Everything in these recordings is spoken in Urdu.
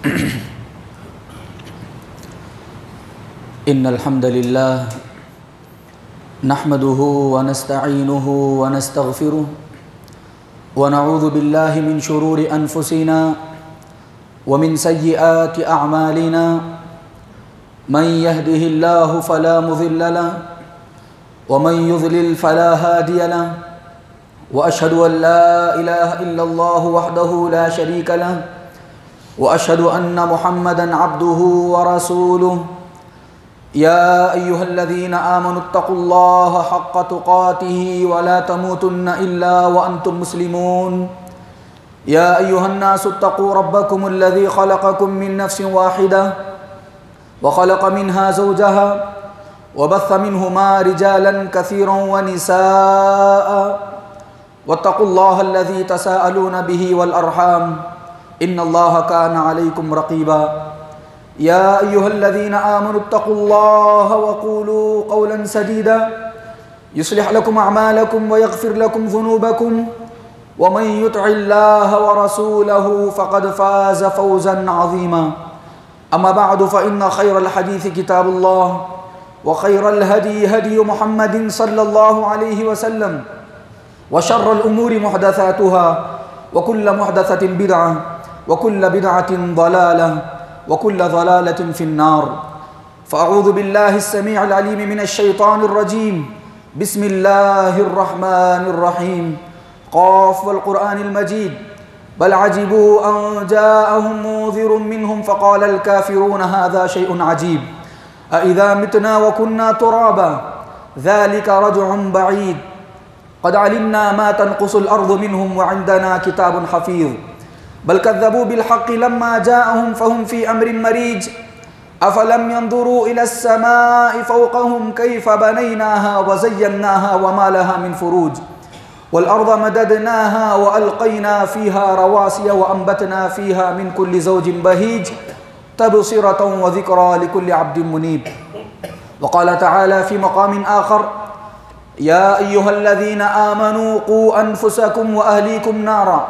إن الحمد لله نحمده ونستعينه ونستغفره ونعوذ بالله من شرور أنفسنا ومن سيئات أعمالنا من يهده الله فلا مضل له ومن يضلل فلا هادي له وأشهد أن لا إله إلا الله وحده لا شريك له وأشهد أن محمدًا عبده ورسوله يا أيها الذين آمنوا اتقوا الله حق تقاته ولا تموتن إلا وأنتم مسلمون يا أيها الناس اتقوا ربكم الذي خلقكم من نفس واحدة وخلق منها زوجها وبث منهما رجالا كثيرا ونساء واتقوا الله الذي تساءلون به والأرحام إن الله كان عليكم رقيبا يا أيها الذين آمنوا اتقوا الله وقولوا قولا سديدا يصلح لكم أعمالكم ويغفر لكم ذنوبكم ومن يطع الله ورسوله فقد فاز فوزا عظيما أما بعد فإن خير الحديث كتاب الله وخير الهدي هدي محمد صلى الله عليه وسلم وشر الأمور محدثاتها وكل محدثة بدعة وكل بدعة ضلالة وكل ضلالة في النار فأعوذ بالله السميع العليم من الشيطان الرجيم بسم الله الرحمن الرحيم قاف والقرآن المجيد بل عجبوا أن جاءهم منذر منهم فقال الكافرون هذا شيء عجيب أإذا متنا وكنا ترابا ذلك رجع بعيد قد علمنا ما تنقص الأرض منهم وعندنا كتاب حفيظ بل كذبوا بالحق لما جاءهم فهم في أمر مريج أفلم ينظروا إلى السماء فوقهم كيف بنيناها وزيناها وما لها من فروج والأرض مددناها وألقينا فيها رواسي وأنبتنا فيها من كل زوج بهيج تبصرة وذكرى لكل عبد منيب وقال تعالى في مقام آخر يا أيها الذين آمنوا قوا أنفسكم وأهليكم نارا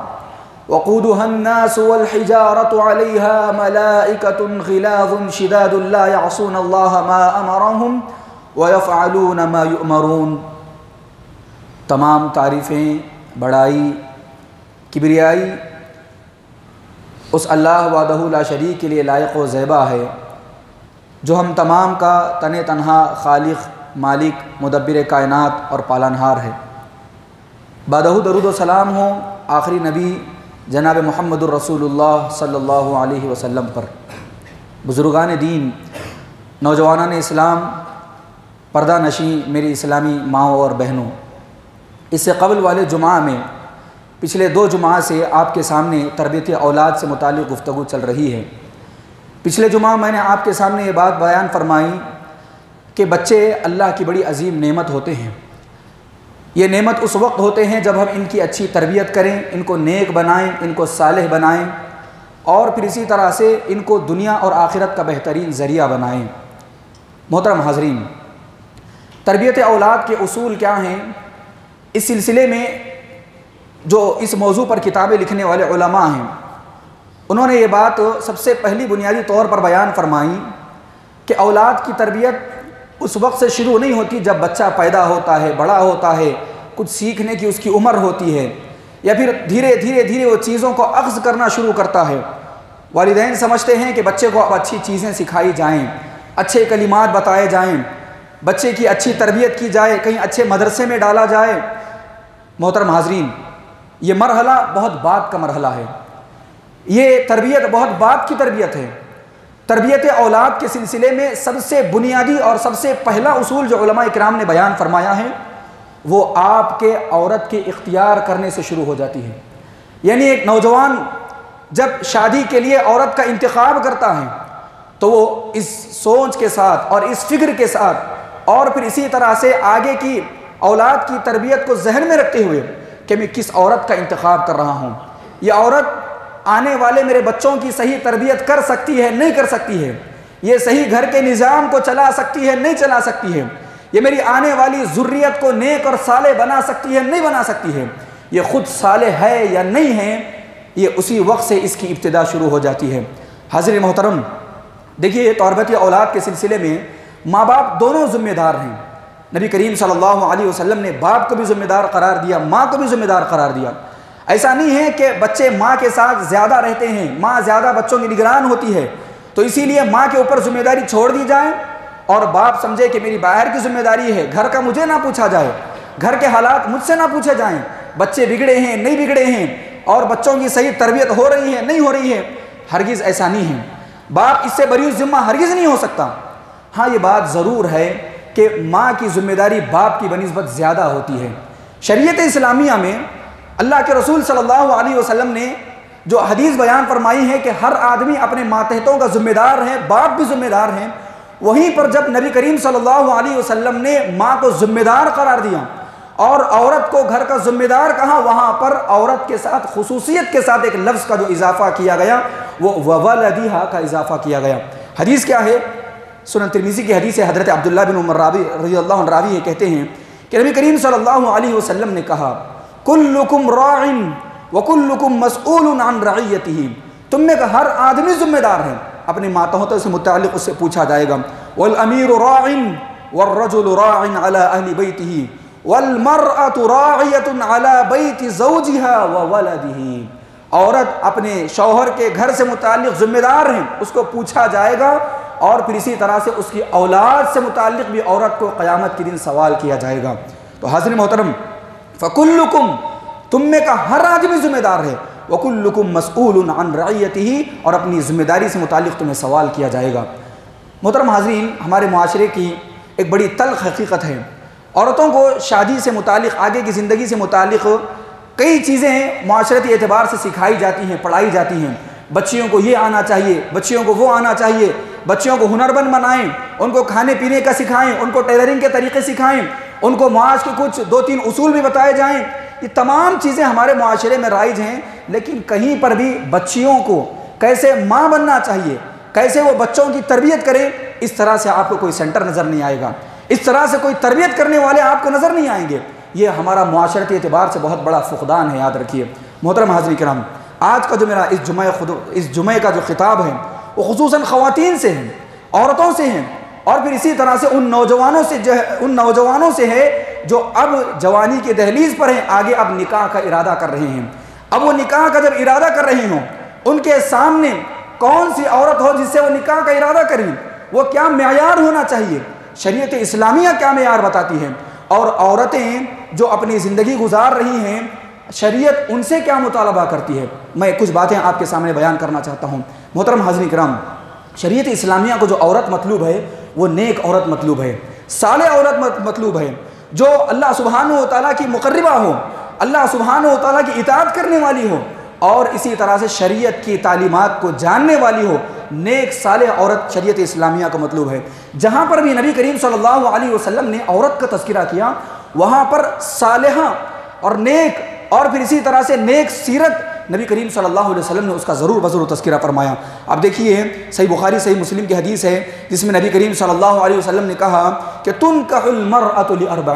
وقودها الناس والحجارة عليها ملائكة غلاظ شداد لا يعصون الله ما أمرهم ويفعلون ما يؤمرون۔ تمام تعریفیں، بڑائی، کبریائی اس اللہ وحدہ لا شریک کے لیے لائق و زیبا ہے جو ہم تمام کا تن تنہا خالق، مالک، مدبر کائنات اور پالنہار ہے۔ بعدہ درود و سلام ہو آخری نبی جناب محمد الرسول اللہ صلی اللہ علیہ وسلم پر۔ بزرگان دین، نوجوانان اسلام، پردہ نشیں میری اسلامی ماؤں اور بہنوں، اس سے قبل والے جمعہ میں پچھلے 2 جمعہ سے آپ کے سامنے تربیت اولاد سے متعلق گفتگو چل رہی ہے۔ پچھلے جمعہ میں نے آپ کے سامنے یہ بات بیان فرمائی کہ بچے اللہ کی بڑی عظیم نعمت ہوتے ہیں۔ یہ نعمت اس وقت ہوتے ہیں جب ہم ان کی اچھی تربیت کریں، ان کو نیک بنائیں، ان کو صالح بنائیں، اور پھر اسی طرح سے ان کو دنیا اور آخرت کا بہترین ذریعہ بنائیں۔ محترم حاضرین، تربیت اولاد کے اصول کیا ہیں؟ اس سلسلے میں جو اس موضوع پر کتابیں لکھنے والے علماء ہیں انہوں نے یہ بات سب سے پہلی بنیادی طور پر بیان فرمائی کہ اولاد کی تربیت اس وقت سے شروع نہیں ہوتی جب بچہ پیدا ہوتا ہے، بڑا ہوتا ہے، کچھ سیکھنے کی اس کی عمر ہوتی ہے، یا پھر دھیرے دھیرے وہ چیزوں کو اخذ کرنا شروع کرتا ہے۔ والدین سمجھتے ہیں کہ بچے کو اب اچھی چیزیں سکھائی جائیں، اچھے کلمات بتائے جائیں، بچے کی اچھی تربیت کی جائے، کہیں اچھے مدرسے میں ڈالا جائے۔ محترم حاضرین، یہ مرحلہ بہت بعد کا مرحلہ ہے، یہ تربیت بہت بعد کی تربیت ہے۔ تربیت اولاد کے سلسلے میں سب سے بنیادی اور سب سے پہلا اصول جو علماء اکرام نے بیان فرمایا ہے وہ آپ کے عورت کے اختیار کرنے سے شروع ہو جاتی ہے۔ یعنی ایک نوجوان جب شادی کے لیے عورت کا انتخاب کرتا ہے تو وہ اس سوچ کے ساتھ اور اس فکر کے ساتھ اور پھر اسی طرح سے آگے کی اولاد کی تربیت کو ذہن میں رکھتے ہوئے کہ میں کس عورت کا انتخاب کر رہا ہوں، یہ عورت آنے والے میرے بچوں کی صحیح تربیت کر سکتی ہے نہیں کر سکتی ہے، یہ صحیح گھر کے نظام کو چلا سکتی ہے نہیں چلا سکتی ہے، یہ میری آنے والی ذریت کو نیک اور صالح بنا سکتی ہے نہیں بنا سکتی ہے، یہ خود صالح ہے یا نہیں ہے، یہ اسی وقت سے اس کی ابتدا شروع ہو جاتی ہے۔ حاضرین محترم، دیکھیے تربیت اولاد کے سلسلے میں ماں باپ دونوں ذمہ دار ہیں۔ نبی کریم صلی اللہ علیہ وسلم نے باپ کو بھی ذمہ دار قرار دیا، ماں کو بھی ذمہ دار قرار دیا۔ ایسا نہیں ہے کہ بچے ماں کے ساتھ زیادہ رہتے ہیں، ماں زیادہ بچوں کی نگران ہوتی ہے تو اسی لیے ماں کے اوپر ذمہ داری چھوڑ دی جائے اور باپ سمجھے کہ میری باہر کی ذمہ داری ہے، گھر کا مجھے نہ پوچھا جائے، گھر کے حالات مجھ سے نہ پوچھے جائیں، بچے بگڑے ہیں نہیں بگڑے ہیں اور بچوں کی صحیح تربیت ہو رہی ہے نہیں ہو رہی ہے، ہرگز ایسا نہیں ہے۔ باپ اس سے بری الذمہ ہرگز نہیں ہو سکتا۔ ہاں یہ بات ضرور ہے کہ ماں کی ذمہ داری باپ کی بنسبت زیادہ ہوتی ہے۔ شریعت اسلامیہ میں اللہ کے رسول صلی اللہ علیہ وسلم نے جو حدیث بیان فرمائی ہے کہ ہر آدمی اپنے ماتحتوں کا ذمہ دار ہے، باپ بھی ذمہ دار ہیں، وہیں پر جب نبی کریم صلی اللہ علیہ وسلم نے ماں کو ذمہ دار قرار دیا اور عورت کو گھر کا ذمہ دار کہا، وہاں پر عورت کے ساتھ خصوصیت کے ساتھ ایک لفظ کا جو اضافہ کیا گیا وہ وَوَلَدِهَا کا اضافہ کیا گیا۔ حدیث کیا ہے؟ سنن ترمذی کی حدیث ہے، حضرت عبداللہ بن عمر رضی اللہ عنہ راوی ہے، کہتے ہیں کہ نبی کریم صلی اللہ علیہ وسلم نے کہا کلکم راع وکلکم مسئول عن رعیتہ، تم میں کا ہر آدمی ذمہ دار ہے، اپنے ماتحتوں سے متعلق اس سے پوچھا جائے گا۔ والامیر راع والرجل راع علی اہل بیتہ والمرأة راعیۃ علی بیت زوجها وولدہ، عورت اپنے شوہر کے گھر سے متعلق ذمہ دار ہیں، اس کو پوچھا جائے گا، اور پھر اسی طرح سے اس کی اولاد سے متعلق بھی عورت کو قیامت کے دن سوال کیا جائے گا۔ تو حاضرین محترم، فَكُلُّكُمْ، تم میں کا ہر آدمی ذمہ دار ہے، وَكُلُّكُمْ مَسْئُولٌ عَنْ رَعِيَّتِهِ، اور اپنی ذمہ داری سے متعلق تمہیں سوال کیا جائے گا۔ محترم حاضرین، ہمارے معاشرے کی ایک بڑی تلخ حقیقت ہے، عورتوں کو شادی سے متعلق، آگے کی زندگی سے متعلق کئی چیزیں معاشرتی اعتبار سے سکھائی جاتی ہیں، پڑھائی جاتی ہیں۔ بچیوں کو یہ آنا چاہیے، بچیوں کو وہ آنا چاہیے، بچیوں کو ہنرمند بنائیں، ان کو کھانے پینے کا سکھائیں، ان کو ٹیلرنگ کے طریقے سکھائیں، ان کو معاش کے کچھ 2-3 اصول بھی بتائے جائیں۔ یہ تمام چیزیں ہمارے معاشرے میں رائج ہیں، لیکن کہیں پر بھی بچیوں کو کیسے ماں بننا چاہیے، کیسے وہ بچوں کی تربیت کریں، اس طرح سے آپ کو کوئی سینٹر نظر نہیں آئے گا، اس طرح سے کوئی تربیت کرنے والے آپ کو نظر نہیں آئیں گے۔ یہ ہمارا معاشرتی اعتبار سے بہت بڑا فقدان ہے، یاد رکھیے۔ محترم حاضرین کرام، آج کا جو میرا اس جمعے کا جو خطاب ہے وہ خصوصاً خواتین سے ہیں، عورتوں سے ہیں، اور پھر اسی طرح سے ان نوجوانوں سے ہے جو اب جوانی کے دہلیز پر ہیں، آگے اب نکاح کا ارادہ کر رہے ہیں۔ اب وہ نکاح کا جب ارادہ کر رہے ہوں، ان کے سامنے کون سی عورت ہو جس سے وہ نکاح کا ارادہ کریں، وہ کیا معیار ہونا چاہیے، شریعت اسلامیہ کیا معیار بتاتی ہے، اور عورتیں جو اپنی زندگی گزار رہی ہیں شریعت ان سے کیا مطالبہ کرتی ہے۔ میں کچھ باتیں آپ کے سامنے بیان کرنا چاہتا ہوں۔ محترم حاضرین کرام، شریعت اسلامیہ کو جو عورت مطلوب ہے وہ نیک عورت مطلوب ہے، صالح عورت مطلوب ہے، جو اللہ سبحانہ و تعالیٰ کی مقربہ ہو، اللہ سبحانہ و تعالیٰ کی اطاعت کرنے والی ہو، اور اسی طرح سے شریعت کی تعلیمات کو جاننے والی ہو۔ نیک صالح عورت شریعت اسلامیہ کا مطلوب ہے۔ جہاں پر بھی نبی کریم صلی اللہ علیہ وسلم نے عورت کا تذکرہ کیا، وہاں پر صالحہ اور نیک، اور پھر اسی طرح سے نیک سیرت نبی کریم صلی اللہ علیہ وسلم نے اس کا ضرور بضرور تذکرہ فرمایا۔ اب دیکھیے صحیح بخاری صحیح مسلم کی حدیث ہے جس میں نبی کریم صلی اللہ علیہ وسلم نے کہا کہ تنکح المرأة لأربع،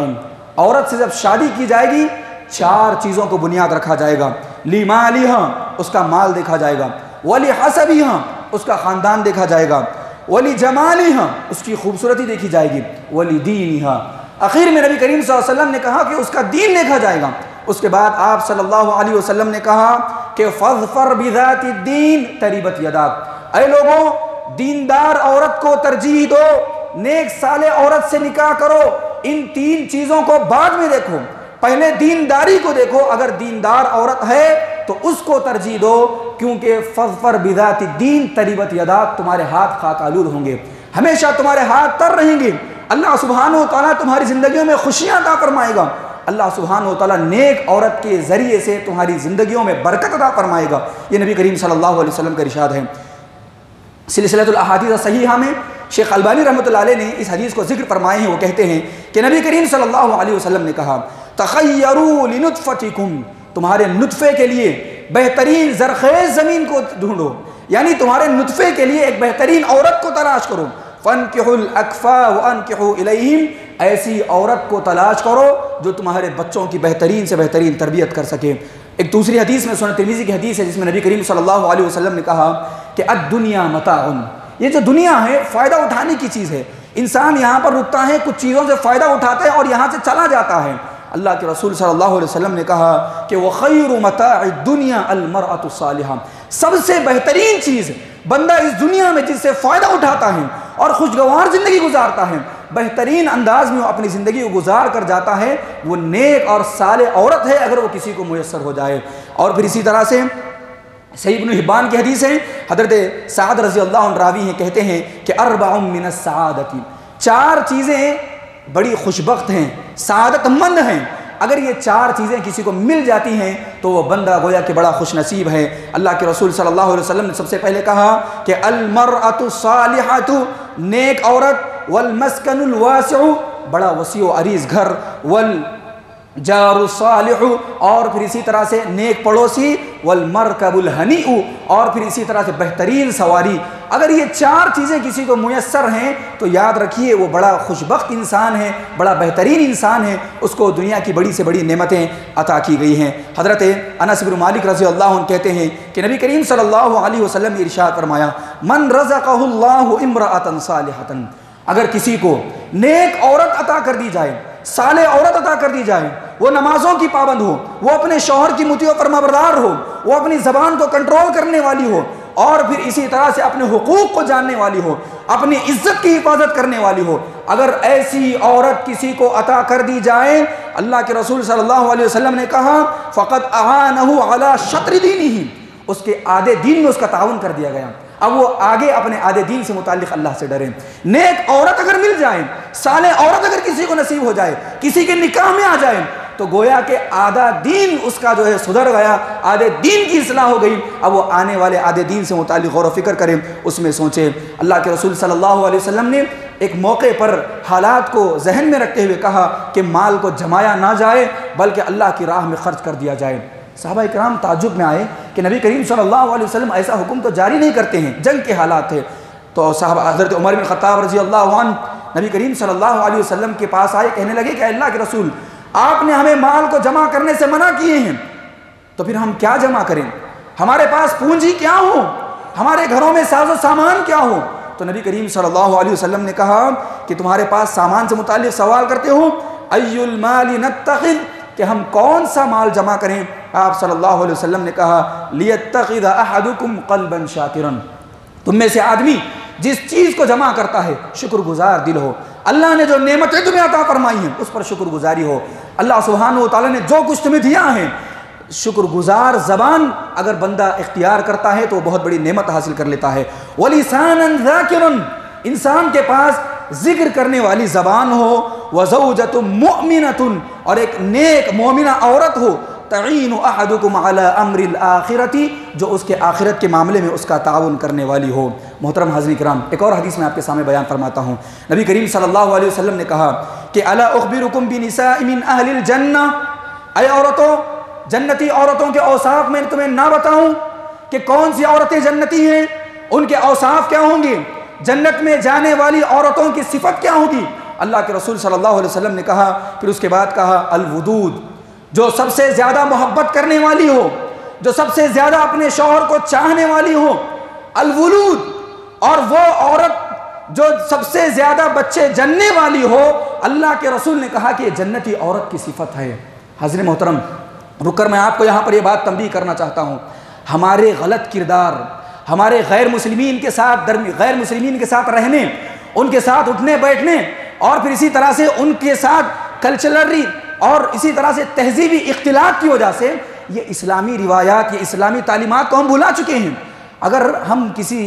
عورت سے جب شادی کی جائے گی 4 چیزوں کو بنیاد رکھا جائے گا۔ لمالہا، اس کا مال دیکھا جائے گا، ولحسبہا، اس کا خاندان دیکھا جائے گا، ولجمالہا، اس کی خوبصورتی دیکھی جائے گی، ولدینہا، آخر میں نبی کریم صلی اللہ علیہ وسلم نے کہا کہ اس کا دین دیکھا جائے گا۔ اس کے بعد آپ صلی اللہ علیہ وسلم نے کہا کہ فَاظْفَرْ بِذَاتِ الدِّينِ تَرِبَتْ يَدَاكَ، اے لوگوں دیندار عورت کو ترجیح دو، نیک صالح عورت سے نکاح کرو، ان 3 چیزوں کو بعد میں دیکھو، پہلے دینداری کو دیکھو، اگر دیندار عورت ہے تو اس کو ترجیح دو، کیونکہ فَاظْفَرْ بِذَاتِ الدِّينِ تَرِبَتْ يَدَاكَ، تمہارے ہاتھ خاک آلود ہوں گے، ہمیشہ تمہارے ہاتھ تر رہیں گے، اللہ سبحانہ و تعالیٰ تمہاری زندگیوں میں خوشیاں عطا فرمائے گا، اللہ سبحانہ و تعالیٰ نیک عورت کے ذریعے سے تمہاری زندگیوں میں برکت عطا فرمائے گا۔ یہ نبی کریم صلی اللہ علیہ وسلم کا ارشاد ہے۔ سلسلۃ الاحادیث الصحیحہ میں شیخ البانی رحمۃ اللہ علیہ نے اس حدیث کو ذکر فرمائے ہیں، وہ کہتے ہیں کہ نبی کریم صلی اللہ علیہ وسلم نے کہا تخیروا لنطفتکم، تمہارے نطفے کے لیے بہترین زرخیز زمین کو ڈھونڈو، یعنی تمہارے نطفے کے لیے ایک بہترین عورت کو تلاش کرو، فَانْكِحُوا الْأَكْفَاءَ وَأَنْكِحُوا إِلَيْهِمْ، ایسی عورت کو تلاش کرو جو تمہارے بچوں کی بہترین سے بہترین تربیت کر سکے۔ ایک دوسری حدیث میں سنن ترمذی کی حدیث ہے جس میں نبی کریم صلی اللہ علیہ وسلم نے کہا کہ الدنیا متاع، یہ جو دنیا ہے فائدہ اٹھانے کی چیز ہے، انسان یہاں پر رکتا ہے، کچھ چیزوں سے فائدہ اٹھاتا ہے اور یہاں سے چلا جاتا ہے۔ اللہ کے رسول صلی اللہ علیہ وسلم نے کہا کہ وَخَيْرُ مَتَاعِ الدُّنْيَا الْمَرْأَةُ الصَّالِحَةُ، سب سے بہترین چیز بندہ اس دنیا میں جس سے فائدہ اٹھاتا ہے اور خوشگوار زندگی گزارتا ہے، بہترین انداز میں وہ اپنی زندگی کو گزار کر جاتا ہے، وہ نیک اور صالح عورت ہے اگر وہ کسی کو میسر ہو جائے۔ اور پھر اسی طرح سے صحیح ابن حبان کی حدیث ہے، حضرت سعد رضی اللہ عنہ راوی ہیں، کہتے ہیں کہ اربع من السعادت، چار چیزیں بڑی خوشبخت ہیں، سعادت مند ہیں، اگر یہ چار چیزیں کسی کو مل جاتی ہیں تو وہ بندہ گویا کہ بڑا خوش نصیب ہے۔ اللہ کے رسول صلی اللہ علیہ وسلم نے سب سے پہلے کہا کہ المرأۃ الصالحۃ، نیک عورت، والمسکن الواسع، بڑا وسیع و عریض گھر، والجار الصالح، اور پھر اسی طرح سے نیک پڑوسی، والمرکب الہنیء، اور پھر اسی طرح سے بہترین سواری۔ اگر یہ چار چیزیں کسی کو میسر ہیں تو یاد رکھیے وہ بڑا خوشبخت انسان ہے، بڑا بہترین انسان ہے، اس کو دنیا کی بڑی سے بڑی نعمتیں عطا کی گئی ہیں۔ حضرت انس بن مالک رضی اللہ عنہ کہتے ہیں کہ نبی کریم صلی اللہ علیہ وسلم نے ارشاد فرمایا من رزقہ اللہ امرأۃ صالحۃ، اگر کسی کو نیک عورت عطا کر دی جائے، صالح عورت عطا کر دی جائے، وہ نمازوں کی پابند ہو، وہ اپنے شوہر کی مطیع و فرمانبردار ہو، وہ اپنی زبان کو کنٹرول کرنے والی ہو، اور پھر اسی طرح سے اپنے حقوق کو جاننے والی ہو، اپنی عزت کی حفاظت کرنے والی ہو، اگر ایسی عورت کسی کو عطا کر دی جائے، اللہ کے رسول صلی اللہ علیہ وسلم نے کہا فقط اعانہ علی شطر دینہ، اس کے آدھے دین میں اس کا تعاون کر دیا گیا۔ اب وہ آگے اپنے آدھے دین سے متعلق اللہ سے ڈریں۔ نیک عورت اگر مل جائے، صالح عورت اگر کسی کو نصیب ہو جائے، کسی کے نکاح میں آ جائے، تو گویا کہ آدھا دین اس کا جو ہے سدھر گیا، آدھے دین کی اصلاح ہو گئی۔ اب وہ آنے والے آدھے دین سے متعلق غور و فکر کریں، اس میں سوچیں۔ اللہ کے رسول صلی اللہ علیہ وسلم نے ایک موقع پر حالات کو ذہن میں رکھتے ہوئے کہا کہ مال کو جمایا نہ جائے بلکہ اللہ کی راہ میں خرچ کر دیا جائے۔ صحابہ کرام تعجب میں آئے کہ نبی کریم صلی اللہ علیہ وسلم ایسا حکم تو جاری نہیں کرتے ہیں، جنگ کے حالات تھے۔ تو صحابہ حضرت عمر بن خطاب رضی اللہ عنہ نبی کریم صلی اللہ علیہ وسلم کے پاس آئے، کہنے لگے کہ اللہ کے رسول آپ نے ہمیں مال کو جمع کرنے سے منع کیے ہیں، تو پھر ہم کیا جمع کریں؟ ہمارے پاس پونجی کیا ہو؟ ہمارے گھروں میں ساز و سامان کیا ہو؟ تو نبی کریم صلی اللہ علیہ وسلم نے کہا کہ تمہارے پاس سامان سے متعلق سوال کرتے ہو، ای المال نتخذ، کہ ہم کون سا مال جمع کریں؟ آپ صلی اللہ علیہ وسلم نے کہا لیتخذ احدکم قلبا شاکرا، تم میں سے آدمی جس چیز کو جمع کرتا ہے شکر گزار دل ہو، اللہ نے جو نعمتیں تمہیں عطا فرمائی ہیں اس پر شکر گزاری ہو، اللہ سبحانہ و تعالیٰ نے جو کچھ تمہیں دیا ہے، شکر گزار زبان اگر بندہ اختیار کرتا ہے تو وہ بہت بڑی نعمت حاصل کر لیتا ہے۔ وَلِسَانًا ذَاكِرًا، انسان کے پاس ذکر کرنے والی زبان ہو، وَزَوْجَةٌ مُؤْمِنَةٌ، اور ایک نیک مومنہ عورت ہو، تَعِينُ أَحَدُكُمْ عَلَىٰ أَمْرِ الْآخِرَةِ، جو اس کے آخرت کے معاملے میں اس کا تعاون کرنے والی ہو۔ محترم حاضرین کرام، ایک اور حدیث میں آپ کے سامنے بیان فرماتا ہوں۔ نبی کریم صلی اللہ علیہ وسلم نے کہا کہ أَلَا أُخْبِرُكُمْ بِنِسَاءٍ مِّنْ أَهْلِ الْجَنَّةِ، اے عورتوں، جنتی عورتوں کے اوصاف میں تمہیں نہ بتاؤں کہ کون سی عورتیں جنتی ہیں، ان کے اوصاف کیا ہوں گے، جنت میں جانے والی عورتوں کی صفت کیا ہوگی؟ اللہ کے رسول صلی اللہ علیہ وسلم نے کہا، پھر اس کے بعد کہا الودود، جو سب سے زیادہ محبت کرنے والی ہو، جو سب سے زیادہ اپنے شوہر کو چاہنے والی ہو، الولود، اور وہ عورت جو سب سے زیادہ بچے جننے والی ہو۔ اللہ کے رسول نے کہا کہ یہ جنتی عورت کی صفت ہے۔ حضرت محترم، رک کر میں آپ کو یہاں پر یہ بات تنبیہ کرنا چاہتا ہوں، ہمارے غلط کردار، ہمارے غیر مسلمین کے ساتھ رہنے، ان کے ساتھ اٹھنے بیٹھنے، اور پھر اسی طرح سے ان کے ساتھ کلچرلی اور اسی طرح سے تہذیبی اختلاط کی وجہ سے یہ اسلامی روایات، یہ اسلامی تعلیمات کو ہم بھلا چکے ہیں۔ اگر ہم کسی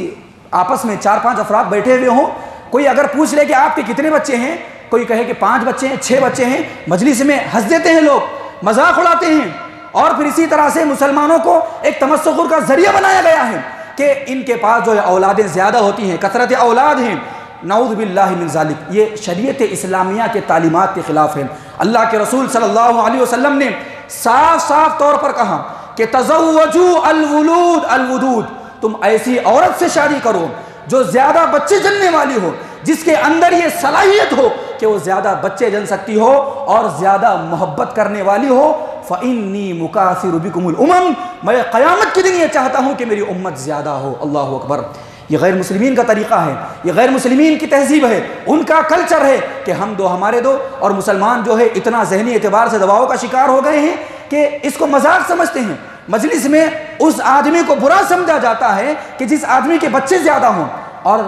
آپس میں 4-5 افراد بیٹھے ہوئے ہوں، کوئی اگر پوچھ لے کہ آپ کے کتنے بچے ہیں، کوئی کہے کہ 5 بچے ہیں، 6 بچے ہیں، مجلس میں ہنس دیتے ہیں لوگ، مذاق اڑاتے ہیں، اور پھر اسی طرح سے مسلمانوں کو ایک تمسخر کا ذریعہ بنایا گیا ہے کہ ان کے پاس جو ہے اولادیں زیادہ ہوتی ہیں، کثرت اولاد ہیں۔ نعوذ باللہ من ذالک، یہ شریعت اسلامیہ کے تعلیمات کے خلاف ہے۔ اللہ کے رسول صلی اللہ علیہ وسلم نے صاف طور پر کہا کہ تزوجوا الولود الودود، تم ایسی عورت سے شادی کرو جو زیادہ بچے جننے والی ہو، جس کے اندر یہ صلاحیت ہو کہ وہ زیادہ بچے جن سکتی ہو اور زیادہ محبت کرنے والی ہو۔ فَإِنِّي مُكَاثِرُ بِكُمُ الْأُمَمَ، میں قیامت کے دن یہ چاہتا ہوں کہ میری امت زیادہ ہو۔ اللہ اکبر۔ یہ غیر مسلمین کا طریقہ ہے، یہ غیر مسلمین کی تہذیب ہے، ان کا کلچر ہے کہ ہم دو ہمارے دو، اور مسلمان جو ہے اتنا ذہنی اعتبار سے دباؤ کا شکار ہو گئے ہیں کہ اس کو مذاق سمجھتے ہیں۔ مجلس میں اس آدمی کو برا سمجھا جاتا ہے کہ جس آدمی کے بچے زیادہ ہوں، اور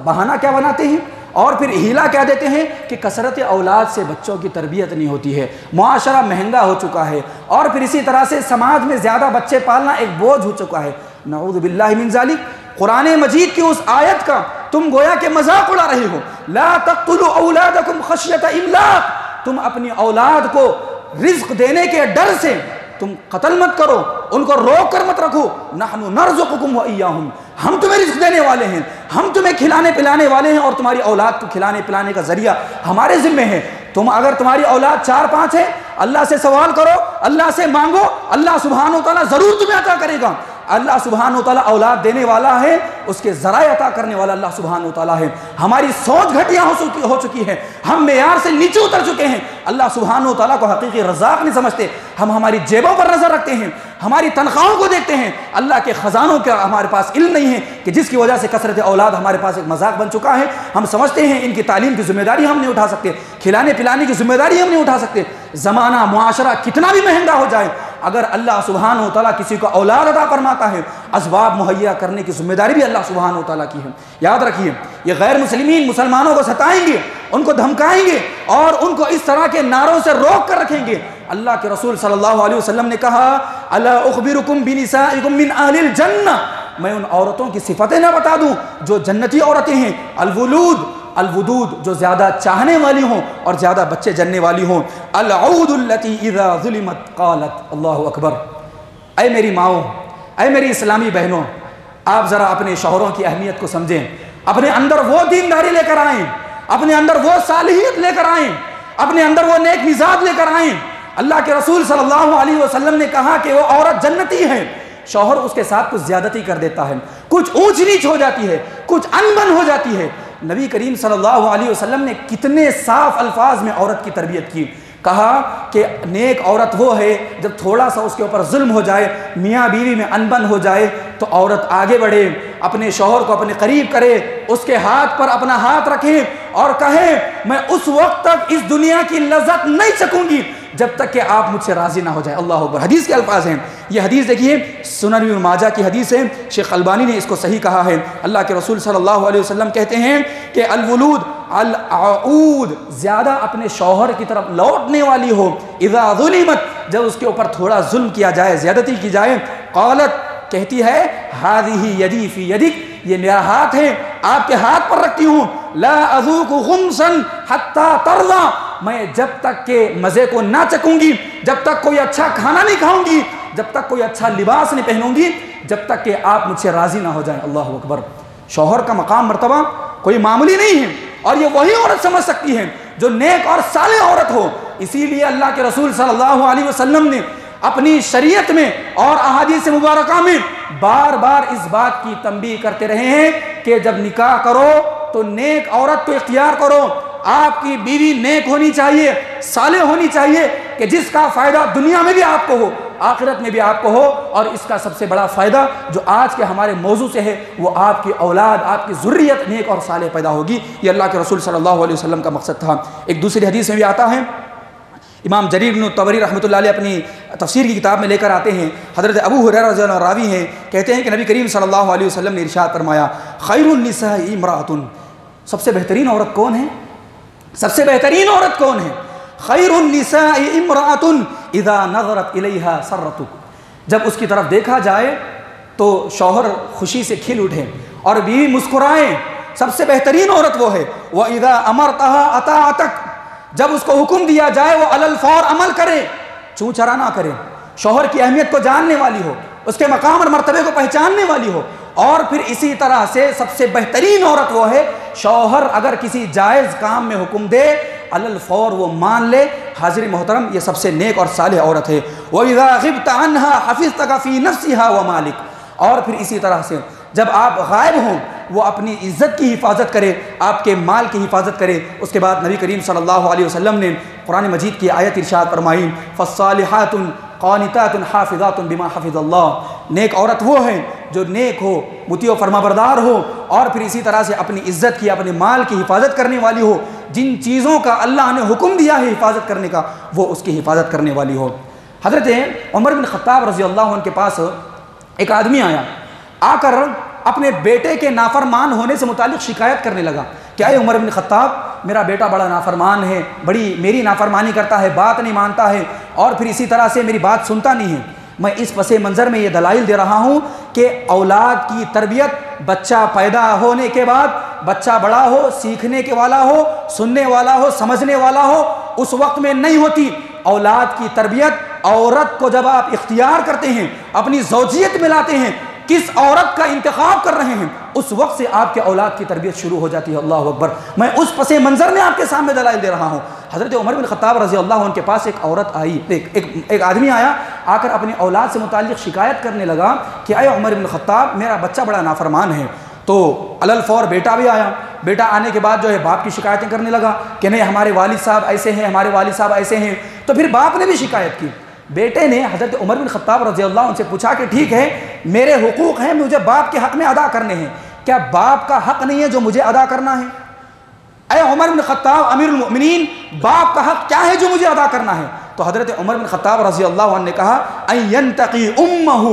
بہانہ کیا بناتے ہیں اور پھر ہیلا کیا دیتے ہیں کہ کثرت اولاد سے بچوں کی تربیت نہیں ہوتی ہے، معاشرہ مہنگا ہو چکا ہے، اور پھر اسی طرح سے سماج میں زیادہ بچے پالنا ایک بوجھ ہو چکا ہے۔ نعوذ باللہ من ذالک۔ قرآن مجید کی اس آیت کا تم گویا کہ مذاق اڑا رہے ہو۔ لا تقتلوا اولادکم خشیۃ املاق، تم اپنی اولاد کو رزق دینے کے ڈر سے تم قتل مت کرو، ان کو روک کر مت رکھو۔ نحن نرزقکم وإیاہم، ہم تمہیں رزق دینے والے ہیں، ہم تمہیں کھلانے پلانے والے ہیں، اور تمہاری اولاد کو کھلانے پلانے کا ذریعہ ہمارے ذمہ ہے۔ تم اگر تمہاری اولاد 4-5 ہے، اللہ سے سوال کرو، اللہ سے مانگو، اللہ سبحانہ و تعالیٰ ضرور تمہیں عطا کرے گا۔ اللہ سبحانہ و تعالیٰ اولاد دینے والا ہے، اس کے ذرائع عطا کرنے والا اللہ سبحانہ و تعالیٰ ہے۔ ہماری سوچ گھٹیا ہو چکی ہے، ہم معیار سے نیچے اتر چکے ہیں، اللہ سبحانہ و تعالیٰ کو حقیقی رزاق نہیں سمجھتے۔ ہم ہماری جیبوں پر نظر رکھتے ہیں، ہماری تنخواہوں کو دیکھتے ہیں، اللہ کے خزانوں کا ہمارے پاس علم نہیں ہے کہ جس کی وجہ سے کثرت اولاد ہمارے پاس ایک مذاق بن چکا ہے۔ ہم سمجھتے ہیں ان کی تعلیم کی ذمہ داری ہم نہیں اٹھا سکتے، کھلانے پلانے کی ذمہ داری ہم نہیں اٹھا سکتے۔ زمانہ معاشرہ کتنا بھی مہنگا ہو جائے، اگر اللہ سبحانہ و تعالیٰ کسی کو اولاد عطا فرماتا ہے، اسباب مہیا کرنے کی ذمہ داری بھی اللہ سبحانہ و تعالیٰ کی ہے۔ یاد رکھیے، یہ غیر مسلمین مسلمانوں کو ستائیں گے، ان کو دھمکائیں گے، اور ان کو اس طرح کے نعروں سے روک کر رکھیں گے۔ اللہ کے رسول صلی اللہ علیہ وسلم نے کہا، الا اخبرکم بنسائکم من اہل الجنہ، میں ان عورتوں کی صفتیں نہ بتا دوں جو جنتی عورتیں ہیں؟ الودود، جو زیادہ چاہنے والی ہوں اور زیادہ بچے جننے والی ہوں۔ العود التي اذا ظلمت قالت، اللہ اکبر۔ اے میری ماؤں، اے میری اسلامی بہنوں، آپ ذرا اپنے شوہروں کی اہمیت کو سمجھیں، اپنے اندر وہ دینداری لے کر آئیں، اپنے اندر وہ صالحیت لے کر آئیں، اپنے اندر وہ نیک مزاج لے کر آئیں۔ اللہ کے رسول صلی اللہ علیہ وسلم نے کہا کہ وہ عورت جنتی ہے، شوہر اس کے ساتھ کچھ زیادتی کر دیتا ہے، کچھ اونچ نیچ ہو جاتی ہے، کچھ انبن ہو جاتی ہے۔ نبی کریم صلی اللہ علیہ وسلم نے کتنے صاف الفاظ میں عورت کی تربیت کی۔ کہا کہ نیک عورت وہ ہے جب تھوڑا سا اس کے اوپر ظلم ہو جائے، میاں بیوی میں انبن ہو جائے، تو عورت آگے بڑھے، اپنے شوہر کو اپنے قریب کرے، اس کے ہاتھ پر اپنا ہاتھ رکھے اور کہے، میں اس وقت تک اس دنیا کی لذت نہیں چکوں گی جب تک کہ آپ مجھ سے راضی نہ ہو جائے۔ اللہ اکبر۔ حدیث کے الفاظ ہیں، یہ حدیث دیکھیے سنن ابن ماجہ کی حدیث ہے، شیخ البانی نے اس کو صحیح کہا ہے۔ اللہ کے رسول صلی اللہ علیہ وسلم کہتے ہیں کہ الولود، العود، زیادہ اپنے شوہر کی طرف لوٹنے والی ہو، اذا ظلمت، جب اس کے اوپر تھوڑا ظلم کیا جائے، زیادتی کی جائے، قالت، کہتی ہے، هذه يدي في يدك، یہ میرا ہاتھ ہے، آپ کے ہاتھ پر رکھتی ہوں، لا اذوق خمسا حتى ترضى، میں جب تک کہ مزے کو نہ چکوں گی، جب تک کوئی اچھا کھانا نہیں کھاؤں گی، جب تک کوئی اچھا لباس نہیں پہنوں گی، جب تک کہ آپ مجھ سے راضی نہ ہو جائیں۔ اللہ اکبر۔ شوہر کا مقام مرتبہ کوئی معمولی نہیں ہے، اور یہ وہی عورت سمجھ سکتی ہے جو نیک اور صالح عورت ہو۔ اسی لیے اللہ کے رسول صلی اللہ علیہ وسلم نے اپنی شریعت میں اور احادیث مبارکہ میں بار بار اس بات کی تنبیہ کرتے رہے ہیں کہ جب نکاح کرو تو نیک عورت کو اختیار کرو، آپ کی بیوی نیک ہونی چاہیے، صالح ہونی چاہیے، کہ جس کا فائدہ دنیا میں بھی آپ کو ہو، آخرت میں بھی آپ کو ہو، اور اس کا سب سے بڑا فائدہ جو آج کے ہمارے موضوع سے ہے وہ آپ کی اولاد، آپ کی ذریت نیک اور صالح پیدا ہوگی۔ یہ اللہ کے رسول صلی اللہ علیہ وسلم کا مقصد تھا۔ ایک دوسری حدیث میں بھی آتا ہے، امام جریر بن طبری رحمۃ اللہ علیہ اپنی تفسیر کی کتاب میں لے کر آتے ہیں، حضرت ابو ہریرہ رضی اللہ عنہ راوی ہیں، کہتے ہیں کہ نبی کریم صلی اللہ علیہ وسلم نے ارشاد فرمایا، خیر النساء امرأۃ، سب سے بہترین عورت کون ہے؟ سب سے بہترین عورت کون ہے؟ خیر النساء امرأۃ اذا نظرت الیہا سرتک، جب اس کی طرف دیکھا جائے تو شوہر خوشی سے کھل اٹھے اور بیوی مسکرائے، سب سے بہترین عورت وہ ہے۔ وَإِذَا أَمَرْتَهَا أَطَاعَتَكَ، جب اس کو حکم دیا جائے وہ علی الفور عمل کرے، چوں چرا نہ کرے، شوہر کی اہمیت کو جاننے والی ہو، اس کے مقام اور مرتبے کو پہچاننے والی ہو۔ اور پھر اسی طرح سے سب سے بہترین عورت وہ ہے، شوہر اگر کسی جائز کام میں حکم دے علی الفور وہ مان لے۔ حاضر محترم، یہ سب سے نیک اور صالح عورت ہے۔ وَإِذَا غِبْتَ عَنْهَا حَفِظْتَكَ فِي نَفْسِهَا وَمَالِكَ، اور پھر اسی طرح سے جب آپ غائب ہوں وہ اپنی عزت کی حفاظت کرے، آپ کے مال کی حفاظت کرے۔ اس کے بعد نبی کریم صلی اللہ علیہ وسلم نے قرآن مجید کی آیت ارشاد فرمائی، فالصالحات قانتات حافظات بما حفظ اللہ۔ نیک عورت وہ ہے جو نیک ہو، مطیع و فرما بردار ہو، اور پھر اسی طرح سے اپنی عزت کی، اپنے مال کی حفاظت کرنے والی ہو، جن چیزوں کا اللہ نے حکم دیا ہے حفاظت کرنے کا وہ اس کی حفاظت کرنے والی ہو۔ حضرت عمر بن خطاب رضی اللہ عنہ کے پاس ایک آدمی آیا، آ کر اپنے بیٹے کے نافرمان ہونے سے متعلق شکایت کرنے لگا کہ اے عمر بن خطاب، میرا بیٹا بڑا نافرمان ہے، بڑی میری نافرمانی کرتا ہے، بات نہیں مانتا ہے، اور پھر اسی طرح سے میری بات سنتا نہیں ہے۔ میں اس پس منظر میں یہ دلائل دے رہا ہوں کہ اولاد کی تربیت بچہ پیدا ہونے کے بعد، بچہ بڑا ہو، سیکھنے کے والا ہو، سننے والا ہو، سمجھنے والا ہو، اس وقت میں نہیں ہوتی۔ اولاد کی تربیت عورت کو جب آپ اختیار کرتے ہیں، اپنی زوجیت میں لاتے ہیں، کس عورت کا انتخاب کر رہے ہیں، اس وقت سے آپ کے اولاد کی تربیت شروع ہو جاتی ہے۔ اللہ اکبر۔ میں اس پس منظر میں آپ کے سامنے دلائل دے رہا ہوں۔ حضرت عمر بن خطاب رضی اللہ عنہ کے پاس ایک عورت آئی، ایک آدمی آیا، آ کر اپنی اولاد سے متعلق شکایت کرنے لگا کہ اے عمر بن خطاب، میرا بچہ بڑا نافرمان ہے۔ تو علل فور بیٹا بھی آیا، بیٹا آنے کے بعد جو ہے باپ کی شکایتیں کرنے لگا کہ نہیں ہمارے والد صاحب ایسے ہیں، ہمارے والد صاحب ایسے ہیں۔ تو پھر باپ نے بھی شکایت کی۔ بیٹے نے حضرت عمر بن خطاب رضی اللہ عنہ سے پوچھا کہ ٹھیک ہے، میرے حقوق ہیں، مجھے باپ کے حق میں ادا کرنے ہیں، کیا باپ کا حق نہیں ہے جو مجھے ادا کرنا ہے؟ اے عمر بن خطاب امیر المؤمنین، باپ کا حق کیا ہے جو مجھے ادا کرنا ہے؟ تو حضرت عمر بن خطاب رضی اللہ عنہ نے کہا ان ینتقی امہ،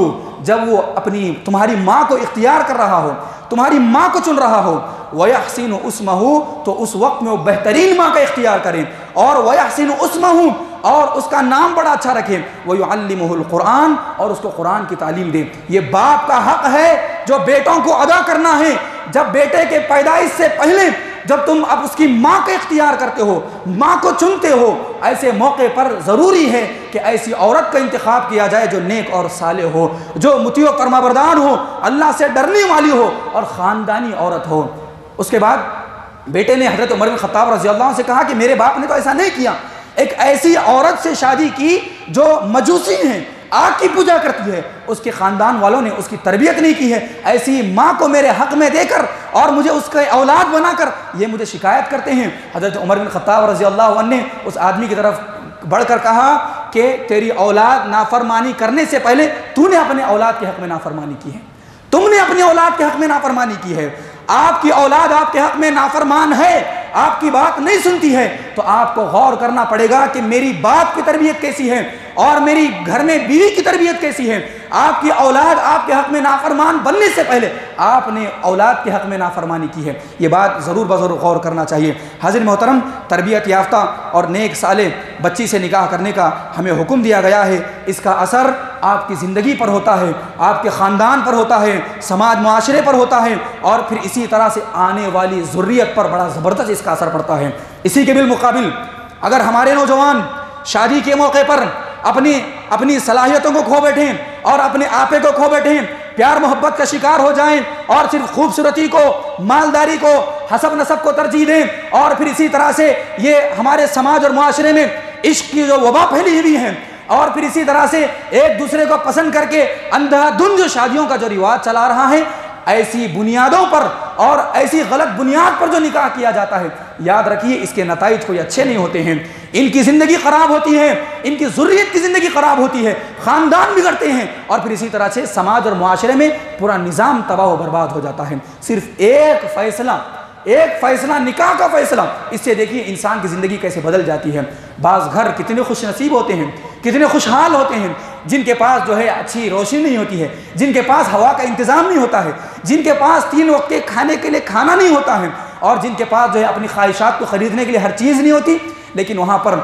جب وہ اپنی تمہاری ماں کو اختیار کر رہا ہو، تمہاری ماں کو چن رہا ہو، وَيَحْسِنُ اسْمَهُ، تو اس وقت میں وہ بہترین ماں کا اختیار کریں، اور وَيَحْسِنُ اسْمَهُ، اور اس کا نام بڑا اچھا رکھیں، وَيُعَلِّمُهُ الْقُرْآنَ، اور اس کو قرآن کی تعلیم دیں۔ یہ باپ کا حق ہے جو بیٹوں کو ادا کرنا ہے۔ جب بیٹے کے پیدائش سے پہلے جب تم اب اس کی ماں کا اختیار کرتے ہو، ماں کو چنتے ہو، ایسے موقع پر ضروری ہے کہ ایسی عورت کا انتخاب کیا جائے جو نیک اور صالح ہو، جو مطیع و فرمانبردار ہو، اللہ سے ڈرنے والی ہو، اور خاندانی عورت ہو۔ اس کے بعد بیٹے نے حضرت عمر بن خطاب رضی اللہ عنہ سے کہا کہ میرے باپ نے تو ایسا نہیں کیا، ایک ایسی عورت سے شادی کی جو مجوسی ہیں، آگ کی پوجا کرتی ہے، اس کے خاندان والوں نے اس کی تربیت نہیں کی ہے، ایسی ماں کو میرے حق میں دے کر اور مجھے اس کا اولاد بنا کر یہ مجھے شکایت کرتے ہیں۔ حضرت عمر بن خطاب رضی اللہ عنہ نے اس آدمی کی طرف بڑھ کر کہا کہ تیری اولاد نافرمانی کرنے سے پہلے تو نے اپنے اولاد کے حق میں نافرمانی کی ہے، تم نے اپنی اولاد کے حق میں نافرمانی کی ہے۔ آپ کی اولاد آپ کے حق میں نافرمان ہے، آپ کی بات نہیں سنتی ہے، تو آپ کو غور کرنا پڑے گا کہ میری باپ کی تربیت کیسی ہے اور میری گھر میں بیوی کی تربیت کیسی ہے۔ آپ کی اولاد آپ کے حق میں نافرمان بننے سے پہلے آپ نے اولاد کے حق میں نافرمانی کی ہے۔ یہ بات ضرور بضرور غور کرنا چاہیے۔ حاضر محترم، تربیت یافتہ اور نیک صالح بچی سے نکاح کرنے کا ہمیں حکم دیا گیا ہے۔ اس کا اثر آپ کی زندگی پر ہوتا ہے، آپ کے خاندان پر ہوتا ہے، سماج معاشرے پر ہوتا ہے، اور پھر اسی طرح سے آنے والی ذریت پر بڑا زبردست اس کا اثر پڑتا ہے۔ اسی کے بالمقابل اگر ہمارے نوجوان شادی کے موقع پر اپنی صلاحیتوں کو کھو بیٹھیں اور اپنے آپے کو کھو بیٹھیں، پیار محبت کا شکار ہو جائیں اور صرف خوبصورتی کو، مالداری کو، حسب نسب کو ترجیح دیں، اور پھر اسی طرح سے یہ ہمارے سماج اور معاشرے میں عشق کی جو وبا پھیلی ہوئی ہے، اور پھر اسی طرح سے ایک دوسرے کو پسند کر کے اندھا دھند جو شادیوں کا جو رواج چلا رہا ہے، ایسی بنیادوں پر اور ایسی غلط بنیاد پر جو نکاح کیا جاتا ہے، یاد رکھیے اس کے نتائج کوئی اچھے نہیں ہوتے ہیں۔ ان کی زندگی خراب ہوتی ہے، ان کی ذریت کی زندگی خراب ہوتی ہے، خاندان بگڑتے ہیں، اور پھر اسی طرح سے سماج اور معاشرے میں پورا نظام تباہ و برباد ہو جاتا ہے۔ صرف ایک فیصلہ نکاح کا فیصلہ، اس سے دیکھیے انسان کی زندگی کیسے بدل جاتی ہے۔ بعض گھر کتنے خوش نصیب ہوتے ہیں، کتنے خوشحال ہوتے ہیں، جن کے پاس جو ہے اچھی روشنی نہیں ہوتی ہے، جن کے پاس ہوا کا انتظام نہیں ہوتا ہے، جن کے پاس 3 وقت کے کھانے کے لیے کھانا نہیں ہوتا ہے، اور جن کے پاس جو ہے اپنی خواہشات کو خریدنے کے لیے ہر چیز نہیں ہوتی، لیکن وہاں پر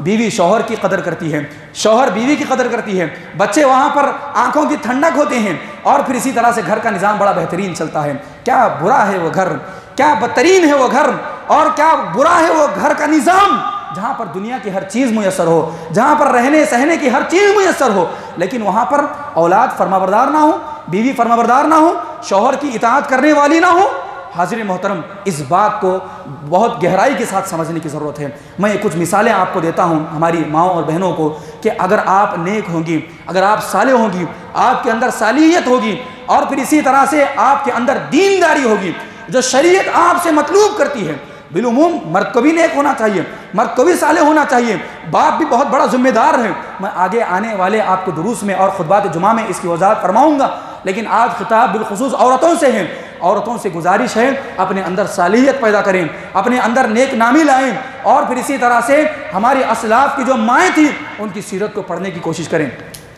بیوی شوہر کی قدر کرتی ہے، شوہر بیوی کی قدر کرتی ہے، بچے وہاں پر آنکھوں کی ٹھنڈک ہوتے ہیں، اور پھر اسی طرح سے گھر کا نظام بڑا بہترین چلتا ہے۔ کیا برا ہے وہ گھر، کیا بدترین ہے وہ گھر، اور کیا برا ہے وہ گھر کا نظام جہاں پر دنیا کی ہر چیز میسر ہو، جہاں پر رہنے سہنے کی ہر چیز میسر ہو، لیکن وہاں پر اولاد فرمانبردار نہ ہو، بیوی فرمانبردار نہ ہو، شوہر کی اطاعت کرنے والی نہ ہو۔ حاضرین محترم، اس بات کو بہت گہرائی کے ساتھ سمجھنے کی ضرورت ہے۔ میں کچھ مثالیں آپ کو دیتا ہوں ہماری ماؤں اور بہنوں کو، کہ اگر آپ نیک ہوں گی، اگر آپ صالح ہوں گی، آپ کے اندر صالحیت ہوگی، اور پھر اسی طرح سے آپ کے اندر دینداری ہوگی، جو شریعت آپ سے مطلوب کرتی ہے۔ بالعموم مرد کو بھی نیک ہونا چاہیے، مرد کو بھی صالح ہونا چاہیے، باپ بھی بہت بڑا ذمہ دار ہے۔ میں آگے آنے والے آپ کو دروس میں اور خطبات جمعہ میں اس کی وضاحت فرماؤں گا، لیکن آج خطاب بالخصوص عورتوں سے ہے۔ عورتوں سے گزارش ہے اپنے اندر صالحیت پیدا کریں، اپنے اندر نیک نامی لائیں، اور پھر اسی طرح سے ہماری اسلاف کی جو مائیں تھیں ان کی سیرت کو پڑھنے کی کوشش کریں۔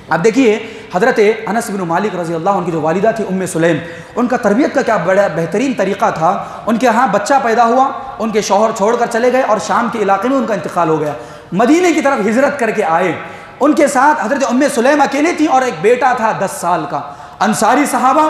اب دیکھیے حضرت انس بن مالک رضی اللہ عنہ کی جو والدہ تھی ام سلیم، ان کا تربیت کا کیا بڑا بہترین طریقہ تھا۔ ان کے ہاں بچہ پیدا ہوا، ان کے شوہر چھوڑ کر چلے گئے اور شام کے علاقے میں ان کا انتقال ہو گیا، مدینے کی طرف ہجرت کر کے آئے۔ ان کے ساتھ حضرت ام سلیم اکیلے تھی اور ایک بیٹا تھا 10 سال کا۔ انصاری صحابہ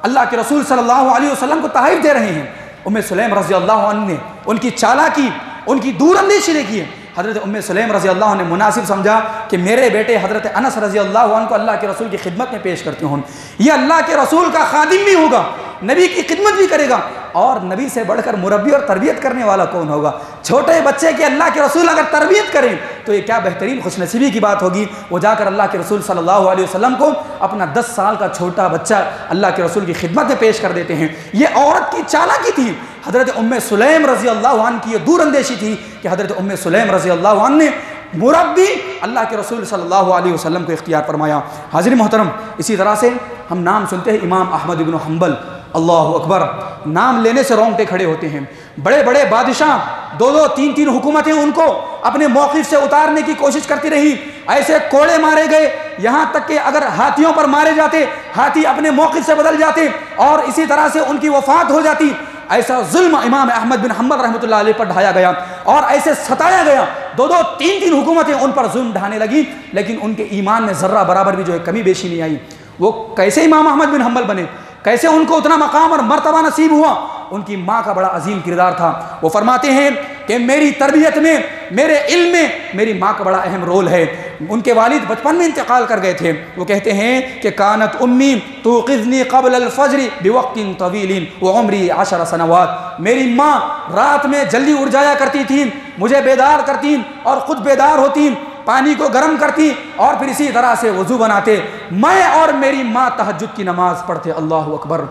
اللہ کے رسول صلی اللہ علیہ وسلم کو تحائف دے رہے ہیں۔ ام سلیم رضی اللہ عنہ نے ان کی چالاکی، ان کی دور اندیشی دیکھی ہے۔ حضرت ام سلیم رضی اللہ عنہ نے مناسب سمجھا کہ میرے بیٹے حضرت انس رضی اللہ عنہ کو اللہ کے رسول کی خدمت میں پیش کرتی ہوں، یہ اللہ کے رسول کا خادم بھی ہوگا، نبی کی خدمت بھی کرے گا، اور نبی سے بڑھ کر مربی اور تربیت کرنے والا کون ہوگا؟ چھوٹے بچے کی اللہ کے رسول اگر تربیت کریں تو یہ کیا بہترین خوش نصیبی کی بات ہوگی۔ وہ جا کر اللہ کے رسول صلی اللہ علیہ وسلم کو اپنا 10 سال کا چھوٹا بچہ اللہ کے رسول کی خدمت میں پیش کر دیتے ہیں۔ یہ عورت کی چالاکی تھی۔ حضرت ام سلیم رضی اللہ عنہ کی یہ دور اندیشی تھی کہ حضرت ام سلیم رضی اللہ عنہ نے مربی اللہ کے رسول صلی اللہ علیہ وسلم کو اختیار فرمایا۔ حاضرین محترم، اسی طرح سے ہم نام سنتے ہیں امام احمد بن حنبل، اللہ اکبر، نام لینے سے رونگٹے کھڑے ہوتے ہیں۔ بڑے بڑے بادشاہ 2-2 3-3 حکومتیں ان کو اپنے موقف سے اتارنے کی کوشش کرتی رہی، ایسے کوڑے مارے گئے، یہاں تک کہ اگر ہاتھیوں پر مارے جاتے ہاتھی اپنے موقف سے بدل جاتے اور اسی طرح سے ان کی وفات ہو جاتی۔ ایسا ظلم امام احمد بن حنبل رحمۃ اللہ علیہ پر ڈھایا گیا اور ایسے ستایا گیا، 2-2 3-3 حکومتیں ان پر ظلم ڈھانے لگی، لیکن ان کے ایمان میں ذرہ برابر بھی جو ہے کمی بیشی نہیں آئی۔ وہ کیسے امام احمد بن حنبل بنے؟ کیسے ان کو اتنا مقام اور مرتبہ نصیب ہوا؟ ان کی ماں کا بڑا عظیم کردار تھا۔ وہ فرماتے ہیں کہ میری تربیت میں، میرے علم میں میری ماں کا بڑا اہم رول ہے۔ ان کے والد بچپن میں انتقال کر گئے تھے۔ وہ کہتے ہیں کہ کانت امی توقظنی قبل الفجر بوقت طویل وعمری 10 سنوات، میری ماں رات میں جلدی اٹھ جایا کرتی تھیں، مجھے بیدار کرتیں اور خود بیدار ہوتیں، پانی کو گرم کرتی اور پھر اسی طرح سے وضو بناتے۔ میں اور میری ماں تہجد کی نماز پڑھتے، اللہ اکبر،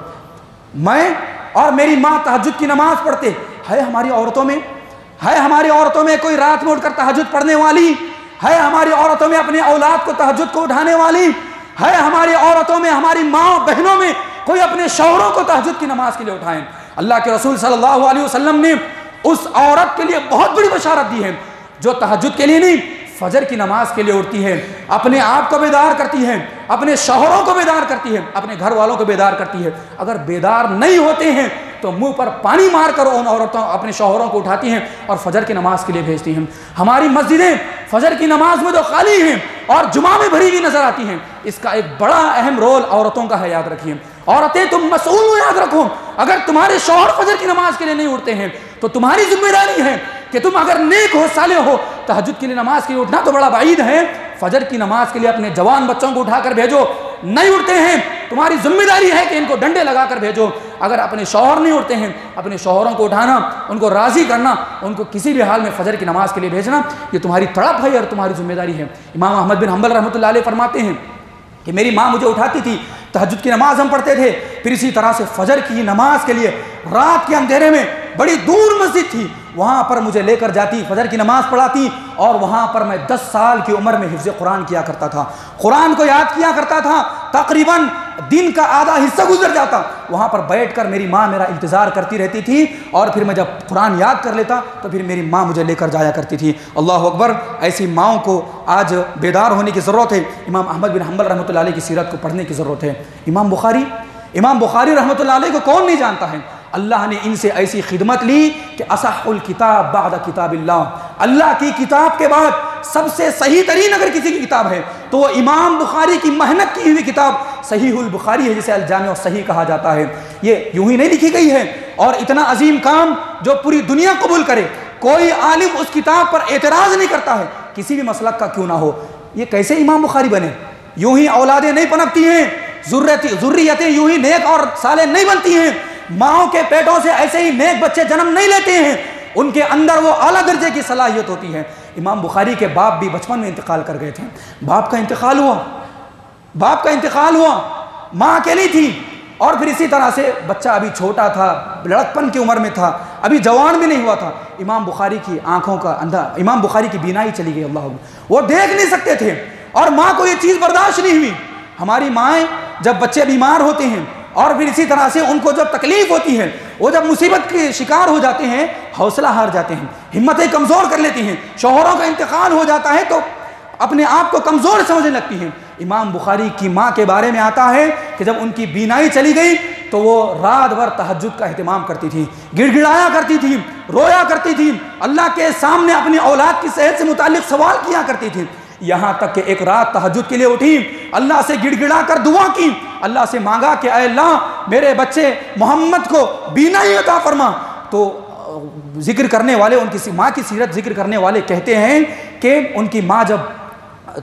میں اور میری ماں تہجد کی نماز پڑھتے۔ ہے ہماری عورتوں میں کوئی رات میں اٹھ کر تہجد پڑھنے والی؟ ہے ہماری عورتوں میں اپنے اولاد کو تہجد کو اٹھانے والی؟ ہے ہماری عورتوں میں، ہماری ماں بہنوں میں کوئی اپنے شوہروں کو تہجد کی نماز کے لیے اٹھائیں؟ اللہ کے رسول صلی اللہ علیہ وسلم نے اس عورت کے لیے بہت بڑی بشارت دی ہے جو تہجد کے لیے نہیں، فجر کی نماز کے لیے اٹھتی ہے، اپنے آپ کو بیدار کرتی ہے، اپنے شوہروں کو بیدار کرتی ہے، اپنے گھر والوں کو بیدار کرتی ہے۔ اگر بیدار نہیں ہوتے ہیں تو منہ پر پانی مار کر ان عورتوں اپنے شوہروں کو اٹھاتی ہیں اور فجر کی نماز کے لیے بھیجتی ہیں۔ ہماری مسجدیں فجر کی نماز میں تو خالی ہیں اور جمعہ میں بھری ہوئی نظر آتی ہیں۔ اس کا ایک بڑا اہم رول عورتوں کا ہے، یاد رکھیے۔ عورتیں تم مسئول ہو، یاد رکھو، اگر تمہارے شوہر فجر کی نماز کے لیے نہیں اٹھتے ہیں تو تمہاری ذمہ داری ہے کہ تم اگر نیک ہو، صالح ہو، تہجد کے لیے نماز کے لیے اٹھنا تو بڑا بعید ہے، فجر کی نماز کے لیے اپنے جوان بچوں کو اٹھا کر بھیجو۔ نہیں اٹھتے ہیں، تمہاری ذمہ داری ہے کہ ان کو ڈنڈے لگا کر بھیجو۔ اگر اپنے شوہر نہیں اٹھتے ہیں، اپنے شوہروں کو اٹھانا، ان کو راضی کرنا، ان کو کسی بھی حال میں فجر کی نماز کے لیے بھیجنا، یہ تمہاری تڑپ ہے اور تمہاری ذمہ داری ہے۔ امام احمد بن حنبل رحمۃ اللہ علیہ فرماتے ہیں کہ میری ماں مجھے اٹھاتی تھی، تہجد کی نماز ہم پڑھتے تھے، پھر اسی طرح سے فجر کی نماز کے لیے رات کے اندھیرے میں بڑی دور مسجد تھی، وہاں پر مجھے لے کر جاتی، فجر کی نماز پڑھاتی، اور وہاں پر میں 10 سال کی عمر میں حفظ قرآن کیا کرتا تھا، قرآن کو یاد کیا کرتا تھا، تقریباً دن کا آدھا حصہ گزر جاتا، وہاں پر بیٹھ کر میری ماں میرا انتظار کرتی رہتی تھی، اور پھر میں جب قرآن یاد کر لیتا تو پھر میری ماں مجھے لے کر جایا کرتی تھی۔ اللہ اکبر، ایسی ماؤں کو آج بیدار ہونے کی ضرورت ہے۔ امام احمد بن حنبل رحمۃ اللہ علیہ کی سیرت کو پڑھنے کی ضرورت ہے۔ امام بخاری رحمۃ اللہ علیہ کو کون نہیں جانتا ہے؟ اللہ نے ان سے ایسی خدمت لی کہ اصح الکتاب بعد کتاب اللہ، اللہ کی کتاب کے بعد سب سے صحیح ترین اگر کسی کی کتاب ہے تو وہ امام بخاری کی محنت کی ہوئی کتاب صحیح البخاری ہے، جسے الجامع الصحیح کہا جاتا ہے۔ یہ یوں ہی نہیں لکھی گئی ہے، اور اتنا عظیم کام جو پوری دنیا قبول کرے، کوئی عالم اس کتاب پر اعتراض نہیں کرتا ہے، کسی بھی مسلک کا کیوں نہ ہو۔ یہ کیسے امام بخاری بنے؟ یوں ہی اولادیں نہیں پنپتی ہیں، ذریتیں یوں ہی نیک اور صالح نہیں بنتی ہیں، ماؤں کے پیٹوں سے ایسے ہی نیک بچے جنم نہیں لیتے ہیں، ان کے اندر وہ اعلیٰ درجے کی صلاحیت ہوتی ہے۔ امام بخاری کے باپ بھی بچپن میں انتقال کر گئے تھے، باپ کا انتقال ہوا، ماں اکیلی تھی، اور پھر اسی طرح سے بچہ ابھی چھوٹا تھا، لڑکپن کی عمر میں تھا، ابھی جوان بھی نہیں ہوا تھا۔ امام بخاری کی آنکھوں کا اندھا، امام بخاری کی بینائی چلی گئی، اللہ اکبر، وہ دیکھ نہیں سکتے تھے، اور ماں کو یہ چیز برداشت نہیں ہوئی۔ ہماری مائیں جب بچے بیمار ہوتے ہیں اور پھر اسی طرح سے ان کو جب تکلیف ہوتی ہے، وہ جب مصیبت کے شکار ہو جاتے ہیں، حوصلہ ہار جاتے ہیں، ہمتیں کمزور کر لیتی ہیں، شوہروں کا انتقال ہو جاتا ہے تو اپنے آپ کو کمزور سمجھنے لگتی ہیں۔ امام بخاری کی ماں کے بارے میں آتا ہے کہ جب ان کی بینائی چلی گئی تو وہ رات بھر تہجد کا اہتمام کرتی تھی، گڑ گڑایا کرتی تھی، رویا کرتی تھی، اللہ کے سامنے اپنی اولاد کی صحت سے متعلق سوال کیا کرتی تھی، یہاں تک کہ ایک رات تہجد کے لیے اٹھی، اللہ سے گڑ گڑا کر دعا کی، اللہ سے مانگا کہ اے اللہ میرے بچے محمد کو بینائی عطا فرما۔ تو ذکر کرنے والے، ان کی ماں کی سیرت ذکر کرنے والے کہتے ہیں کہ ان کی ماں جب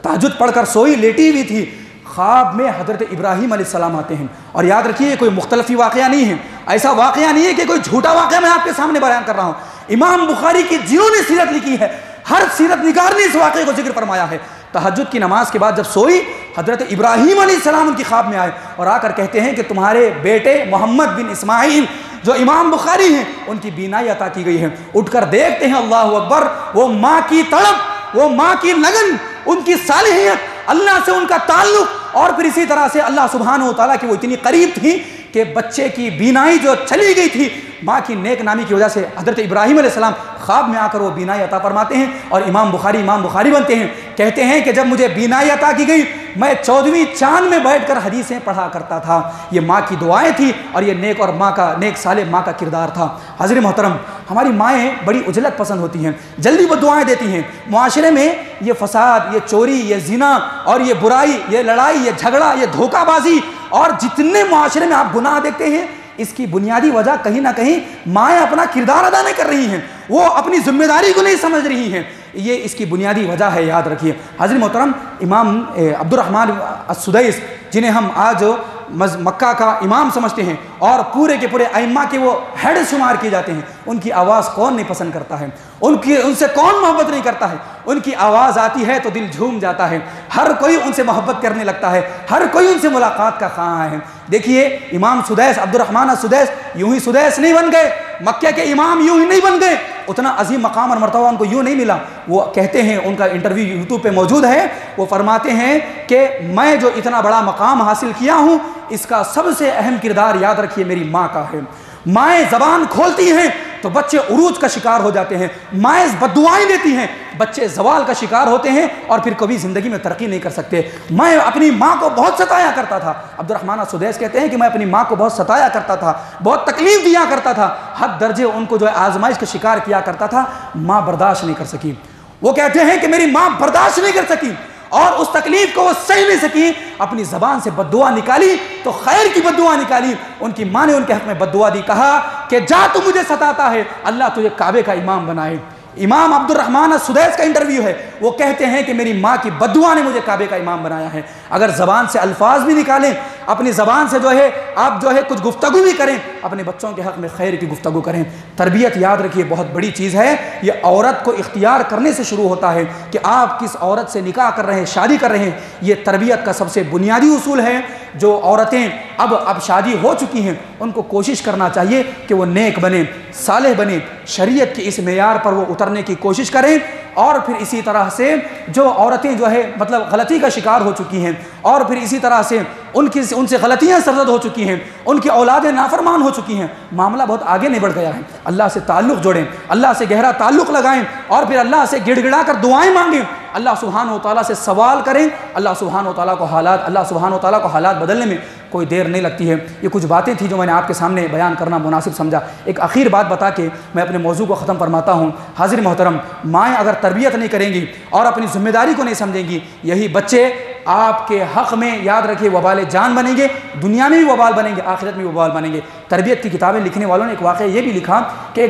تہجد پڑھ کر سوئی لیٹی ہوئی تھی، خواب میں حضرت ابراہیم علیہ السلام آتے ہیں، اور یاد رکھیے کوئی مختلفی واقعہ نہیں ہے، ایسا واقعہ نہیں ہے کہ کوئی جھوٹا واقعہ میں آپ کے سامنے بیان کر رہا ہوں، امام بخاری کی جنہوں نے سیرت لکھی ہے ہر سیرت نگار نے اس واقعے کو ذکر فرمایا ہے۔ تہجد کی نماز کے بعد جب سوئی، حضرت ابراہیم علیہ السلام ان کی خواب میں آئے اور آ کر کہتے ہیں کہ تمہارے بیٹے محمد بن اسماعیل جو امام بخاری ہیں ان کی بینائی عطا کی گئی ہے۔ اٹھ کر دیکھتے ہیں، اللہ اکبر، وہ ماں کی تڑپ، وہ ماں کی لگن، ان کی صالحیت، اللہ سے ان کا تعلق، اور پھر اسی طرح سے اللہ سبحانہ و تعالیٰ کی وہ اتنی قریب تھی کہ بچے کی بینائی جو چلی گئی تھی، ماں کی نیک نامی کی وجہ سے حضرت ابراہیم علیہ السلام خواب میں آ کر وہ بینائی عطا فرماتے ہیں، اور امام بخاری بنتے ہیں۔ کہتے ہیں کہ جب مجھے بینائی عطا کی گئی، میں 14ویں چاند میں بیٹھ کر حدیثیں پڑھا کرتا تھا۔ یہ ماں کی دعائیں تھی، اور یہ نیک اور نیک صالح ماں کا کردار تھا۔ حضرت محترم، ہماری مائیں بڑی اجلت پسند ہوتی ہیں، جلدی وہ دعائیں دیتی ہیں۔ معاشرے میں یہ فساد، یہ چوری، یہ زنا، اور یہ برائی، یہ لڑائی، یہ جھگڑا، یہ دھوکہ بازی، اور جتنے معاشرے میں آپ گناہ دیکھتے ہیں، اس کی بنیادی وجہ کہیں نہ کہیں مائیں اپنا کردار ادا نہیں کر رہی ہیں، وہ اپنی ذمہ داری کو نہیں سمجھ رہی ہیں، یہ اس کی بنیادی وجہ ہے، یاد رکھیے۔ حضرت محترم، امام عبد الرحمن السدیس جنہیں ہم آج مکہ کا امام سمجھتے ہیں اور پورے کے پورے ائمہ کے وہ ہیڈ شمار کیے جاتے ہیں، ان کی آواز کون نہیں پسند کرتا ہے، ان سے کون محبت نہیں کرتا ہے؟ ان کی آواز آتی ہے تو دل جھوم جاتا ہے، ہر کوئی ان سے محبت کرنے لگتا ہے، ہر کوئی ان سے ملاقات کا خواہاں ہے۔ دیکھیے امام سدیس، عبد الرحمن السدیس یوں ہی سدیس نہیں بن گئے، مکہ کے امام یوں ہی نہیں بن گئے، اتنا عظیم مقام اور مرتبہ ان کو یوں نہیں ملا۔ وہ کہتے ہیں، ان کا انٹرویو یوٹیوب پہ موجود ہے، وہ فرماتے ہیں کہ میں جو اتنا بڑا مقام حاصل کیا ہوں، اس کا سب سے اہم کردار، یاد رکھیے، میری ماں کا ہے۔ مائیں زبان کھولتی ہیں تو بچے عروج کا شکار ہو جاتے ہیں، مائیں بددعائیں دیتی ہیں، بچے زوال کا شکار ہوتے ہیں اور پھر کبھی زندگی میں ترقی نہیں کر سکتے۔ میں اپنی ماں کو بہت ستایا کرتا تھا، عبد الرحمن السدیس کہتے ہیں کہ میں اپنی ماں کو بہت ستایا کرتا تھا، بہت تکلیف دیا کرتا تھا، حد درجے ان کو جو ہے آزمائش کا شکار کیا کرتا تھا، ماں برداشت نہیں کر سکی۔ وہ کہتے ہیں کہ میری ماں برداشت نہیں کر سکی اور اس تکلیف کو وہ سہ نہیں سکی، اپنی زبان سے بددعا نکالی تو خیر کی بددعا نکالی۔ ان کی ماں نے ان کے حق میں بددعا دی، کہا کہ جا تو مجھے ستاتا ہے، اللہ تجھے کعبے کا امام بنائے۔ امام عبد الرحمن السدیس کا انٹرویو ہے، وہ کہتے ہیں کہ میری ماں کی بددعا نے مجھے کعبے کا امام بنایا ہے۔ اگر زبان سے الفاظ بھی نکالیں، اپنی زبان سے جو ہے آپ جو ہے کچھ گفتگو بھی کریں، اپنے بچوں کے حق میں خیر کی گفتگو کریں۔ تربیت، یاد رکھیے، بہت بڑی چیز ہے، یہ عورت کو اختیار کرنے سے شروع ہوتا ہے کہ آپ کس عورت سے نکاح کر رہے ہیں، شادی کر رہے ہیں۔ یہ تربیت کا سب سے بنیادی اصول ہے۔ جو عورتیں اب شادی ہو چکی ہیں، ان کو کوشش کرنا چاہیے کہ وہ نیک بنیں، صالح بنیں، شریعت کے اس معیار پر وہ اترنے کی کوشش کریں۔ اور پھر اسی طرح سے جو عورتیں جو ہے مطلب غلطی کا شکار ہو چکی ہیں، اور پھر اسی طرح سے ان سے غلطیاں سرزد ہو چکی ہیں، ان کی اولادیں نافرمان ہو چکی ہیں، معاملہ بہت آگے نہیں بڑھ گیا ہے۔ اللہ سے تعلق جوڑیں، اللہ سے گہرا تعلق لگائیں، اور پھر اللہ سے گڑ گڑا کر دعائیں مانگیں، اللہ سبحانہ و تعالیٰ سے سوال کریں۔ اللہ سبحانہ و تعالیٰ کو حالات بدلنے میں کوئی دیر نہیں لگتی ہے۔ یہ کچھ باتیں تھیں جو میں نے آپ کے سامنے بیان کرنا مناسب سمجھا۔ ایک آخر بات بتا کے میں اپنے موضوع کو ختم فرماتا ہوں۔ حاضر محترم، مائیں اگر تربیت نہیں کریں گی اور اپنی ذمہ داری کو نہیں سمجھیں گی، یہی بچے آپ کے حق میں، یاد رکھیے، وبال جان بنیں گے، دنیا میں بھی وبال بنیں گے، آخرت میں بھی وبال بنیں گے۔ تربیت کی کتابیں لکھنے والوں نے ایک واقعہ یہ بھی لکھا کہ